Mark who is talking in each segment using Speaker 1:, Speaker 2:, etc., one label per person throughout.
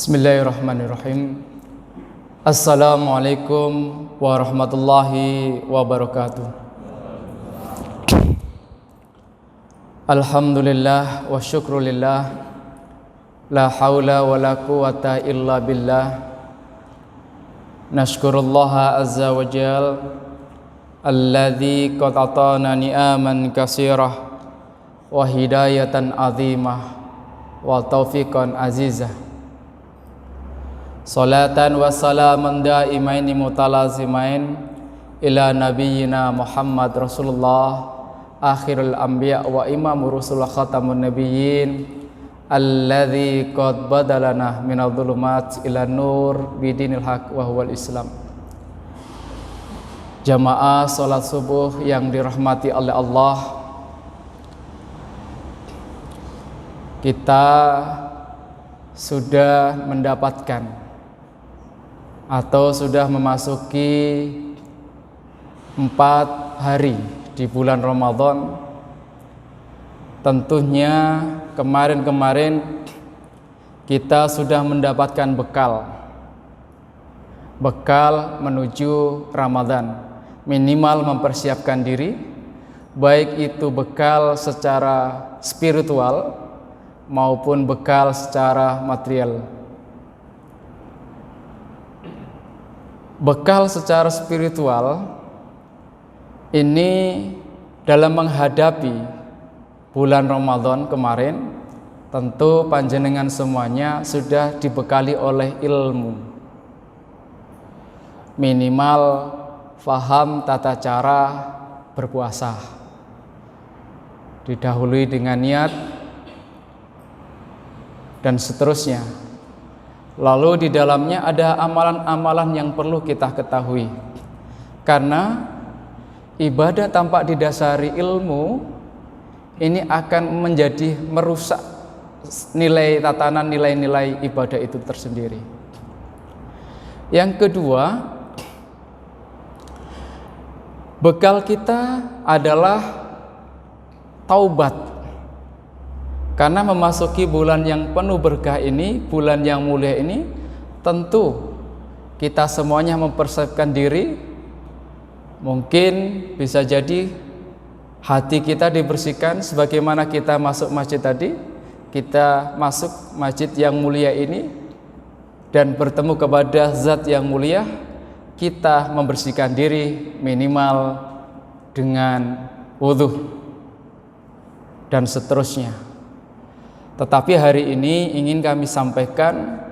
Speaker 1: Bismillahirrahmanirrahim. Assalamualaikum warahmatullahi wabarakatuh. Alhamdulillah wa syukrulillah. La hawla wa la quwata illa billah. Nashkurullaha azza wa jal alladzi qad atana ni'aman katsirah wa hidayatan azimah wa taufiqan azizah. Salatan wa salaman daimaini mutalazimain ila nabiyyina Muhammad Rasulullah akhirul anbiya wa imamu rusul khatamun nabiyyin alladzi qad badalana minadh dhulumat ila nur bidinil haq wa huwal Islam. Jamaah salat subuh yang dirahmati oleh Allah, kita sudah mendapatkan atau sudah memasuki 4 hari di bulan Ramadan. Tentunya kemarin-kemarin kita sudah mendapatkan bekal menuju Ramadan, minimal mempersiapkan diri, baik itu bekal secara spiritual maupun bekal secara material. Bekal secara spiritual ini dalam menghadapi bulan Ramadan kemarin, tentu panjenengan semuanya sudah dibekali oleh ilmu, minimal faham tata cara berpuasa, didahului dengan niat dan seterusnya. Lalu di dalamnya ada amalan-amalan yang perlu kita ketahui, karena ibadah tanpa didasari ilmu ini akan menjadi merusak nilai tatanan, nilai-nilai ibadah itu tersendiri. Yang kedua, bekal kita adalah taubat. Karena memasuki bulan yang penuh berkah ini, bulan yang mulia ini, tentu kita semuanya mempersiapkan diri. Mungkin bisa jadi hati kita dibersihkan sebagaimana kita masuk masjid tadi. Kita masuk masjid yang mulia ini dan bertemu kepada zat yang mulia, kita membersihkan diri minimal dengan wudhu dan seterusnya. Tetapi hari ini ingin kami sampaikan,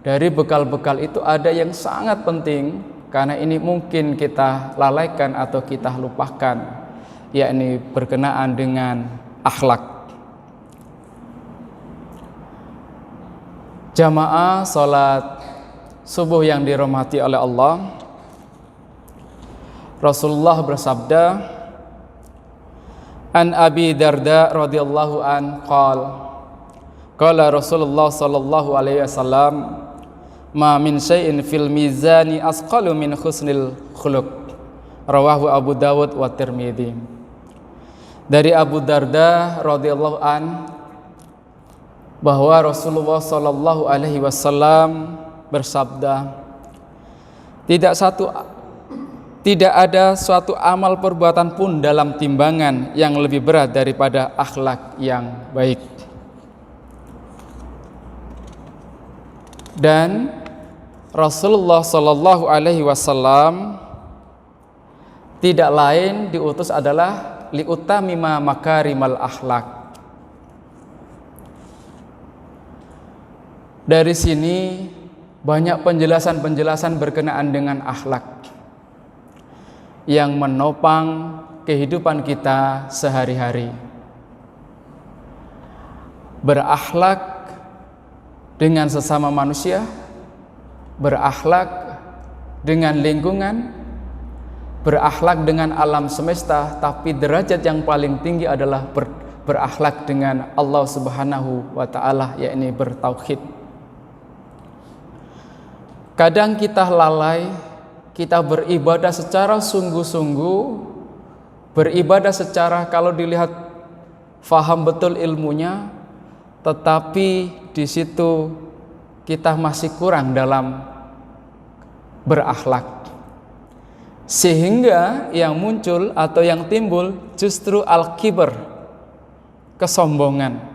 Speaker 1: dari bekal-bekal itu ada yang sangat penting, karena ini mungkin kita lalaikan atau kita lupakan, yakni berkenaan dengan akhlak. Jamaah salat subuh yang dirahmati oleh Allah, Rasulullah bersabda, An Abi Darda radhiyallahu an qala Rasulullah sallallahu alaihi wasallam, ma min syai'in fil mizani asqalu min husnil khuluq. Rawahu Abu Dawud wa Tirmidzi. Dari Abu Darda radhiyallahu an bahwa Rasulullah sallallahu alaihi wasallam bersabda, tidak ada suatu amal perbuatan pun dalam timbangan yang lebih berat daripada akhlak yang baik. Dan Rasulullah sallallahu alaihi wasallam tidak lain diutus adalah liutamima makarimal akhlak. Dari sini banyak penjelasan-penjelasan berkenaan dengan akhlak yang menopang kehidupan kita sehari-hari. Berakhlak dengan sesama manusia, berakhlak dengan lingkungan, berakhlak dengan alam semesta, tapi derajat yang paling tinggi adalah berakhlak dengan Allah Subhanahu wa ta'ala, yakni bertauhid. Kadang kita lalai, kita beribadah secara sungguh-sungguh, beribadah secara kalau dilihat faham betul ilmunya, tetapi di situ kita masih kurang dalam berakhlak, sehingga yang muncul atau yang timbul justru al-kibr, kesombongan.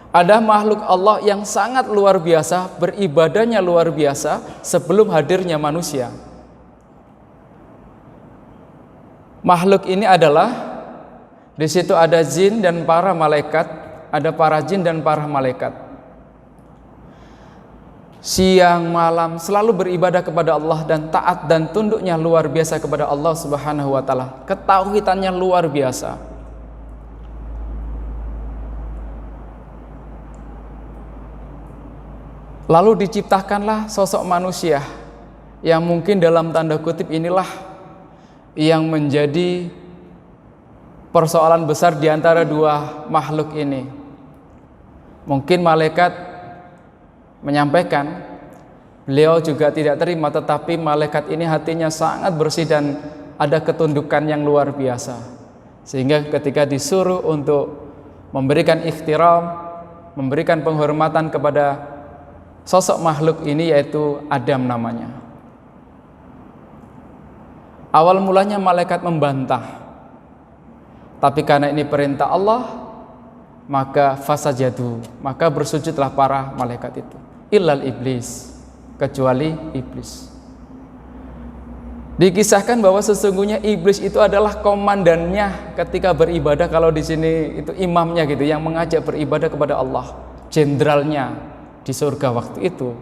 Speaker 1: Ada makhluk Allah yang sangat luar biasa, beribadahnya luar biasa sebelum hadirnya manusia. Makhluk ini adalah, di situ ada jin dan para malaikat, ada para jin dan para malaikat. Siang malam selalu beribadah kepada Allah dan taat dan tunduknya luar biasa kepada Allah Subhanahu wa taala. Ketauhidannya luar biasa. Lalu diciptakanlah sosok manusia yang mungkin dalam tanda kutip inilah yang menjadi persoalan besar di antara dua makhluk ini. Mungkin malaikat menyampaikan, beliau juga tidak terima, tetapi malaikat ini hatinya sangat bersih dan ada ketundukan yang luar biasa, sehingga ketika disuruh untuk memberikan ihtiram, memberikan penghormatan kepada sosok makhluk ini, yaitu Adam namanya. Awal mulanya malaikat membantah, tapi karena ini perintah Allah, maka fasajadu, maka bersujudlah para malaikat itu, illal iblis, kecuali iblis. Dikisahkan bahwa sesungguhnya iblis itu adalah komandannya ketika beribadah. Kalau di sini itu imamnya gitu, yang mengajak beribadah kepada Allah, jenderalnya di surga waktu itu.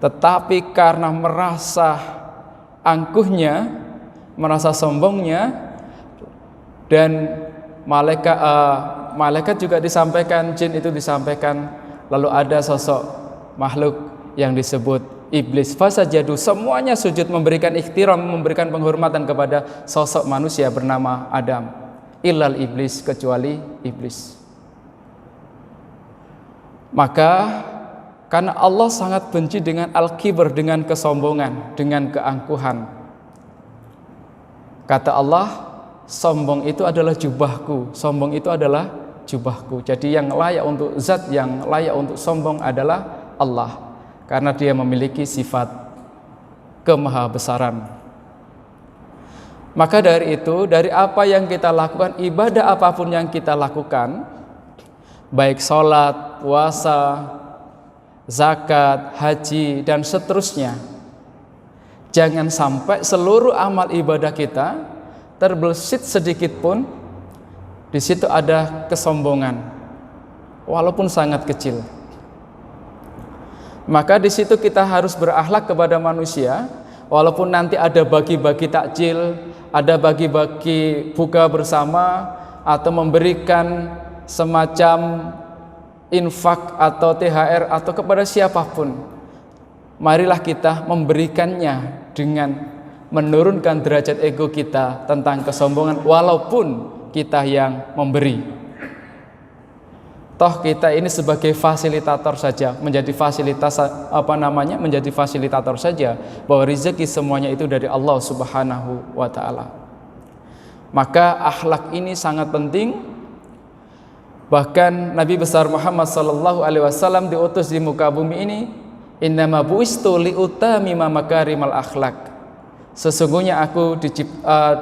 Speaker 1: Tetapi karena merasa angkuhnya, merasa sombongnya, dan malaikat juga disampaikan, jin itu disampaikan, lalu ada sosok makhluk yang disebut iblis. Fasajadu, semuanya sujud, memberikan ikhtiram, memberikan penghormatan kepada sosok manusia bernama Adam, illal iblis, kecuali iblis. Maka karena Allah sangat benci dengan al-kibr, dengan kesombongan, dengan keangkuhan. Kata Allah, sombong itu adalah jubahku, sombong itu adalah jubahku. Jadi yang layak untuk zat yang layak untuk sombong adalah Allah, karena dia memiliki sifat kemahabesaran. Maka dari itu, dari apa yang kita lakukan, ibadah apapun yang kita lakukan, baik sholat, puasa, zakat, haji, dan seterusnya, jangan sampai seluruh amal ibadah kita terbesit sedikit pun di situ ada kesombongan, walaupun sangat kecil. Maka di situ kita harus berakhlak kepada manusia, walaupun nanti ada bagi-bagi takjil, ada bagi-bagi buka bersama, atau memberikan semacam infak atau THR atau kepada siapapun, marilah kita memberikannya dengan menurunkan derajat ego kita tentang kesombongan, walaupun kita yang memberi. Toh kita ini sebagai fasilitator saja, menjadi fasilitator saja, bahwa rezeki semuanya itu dari Allah Subhanahu wa taala. Maka akhlak ini sangat penting. Bahkan Nabi besar Muhammad sallallahu alaihi wasallam diutus di muka bumi ini, innama buistu liutamima makarimal akhlak. Sesungguhnya aku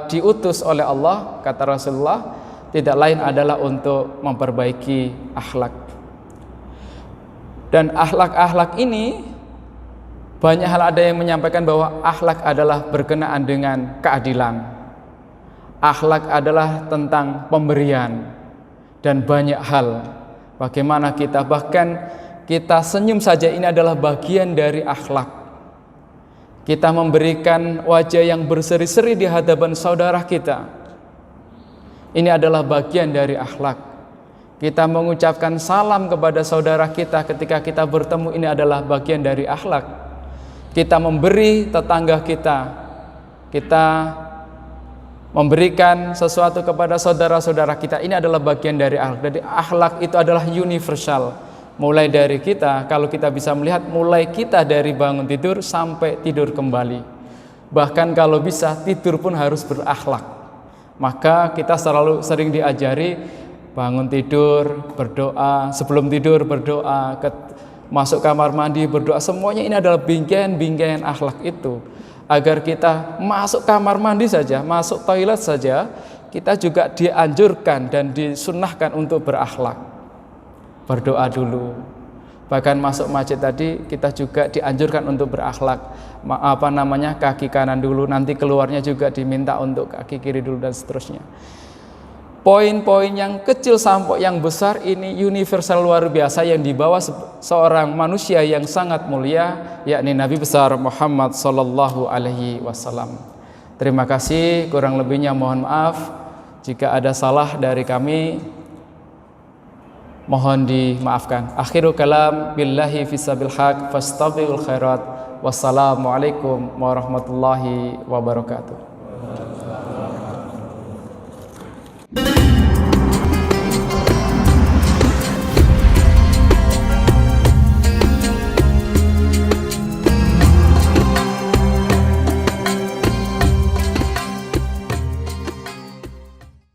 Speaker 1: diutus oleh Allah, kata Rasulullah, tidak lain adalah untuk memperbaiki akhlak. Dan akhlak-akhlak ini banyak hal, ada yang menyampaikan bahwa akhlak adalah berkenaan dengan keadilan. Akhlak adalah tentang pemberian. Dan banyak hal, bagaimana kita, bahkan kita senyum saja ini adalah bagian dari akhlak. Kita memberikan wajah yang berseri-seri di hadapan saudara kita, ini adalah bagian dari akhlak. Kita mengucapkan salam kepada saudara kita ketika kita bertemu, ini adalah bagian dari akhlak. Kita memberi tetangga kita, kita memberikan sesuatu kepada saudara-saudara kita, ini adalah bagian dari akhlak. Jadi akhlak itu adalah universal. Mulai dari kita, kalau kita bisa melihat, mulai kita dari bangun tidur sampai tidur kembali. Bahkan kalau bisa tidur pun harus berakhlak. Maka kita selalu sering diajari bangun tidur berdoa, sebelum tidur berdoa, masuk kamar mandi berdoa. Semuanya ini adalah bingkai-bingkai akhlak itu. Agar kita masuk kamar mandi saja, masuk toilet saja, kita juga dianjurkan dan disunnahkan untuk berakhlak, berdoa dulu. Bahkan masuk masjid tadi kita juga dianjurkan untuk berakhlak, kaki kanan dulu, nanti keluarnya juga diminta untuk kaki kiri dulu dan seterusnya. Poin-poin yang kecil sampai yang besar ini universal luar biasa yang dibawa seorang manusia yang sangat mulia, yakni Nabi besar Muhammad sallallahu alaihi wasallam. Terima kasih, kurang lebihnya mohon maaf jika ada salah dari kami. Mohon dimaafkan. Akhirul kalam billahi fisabil haq fastabiqul khairat. Wassalamualaikum warahmatullahi wabarakatuh.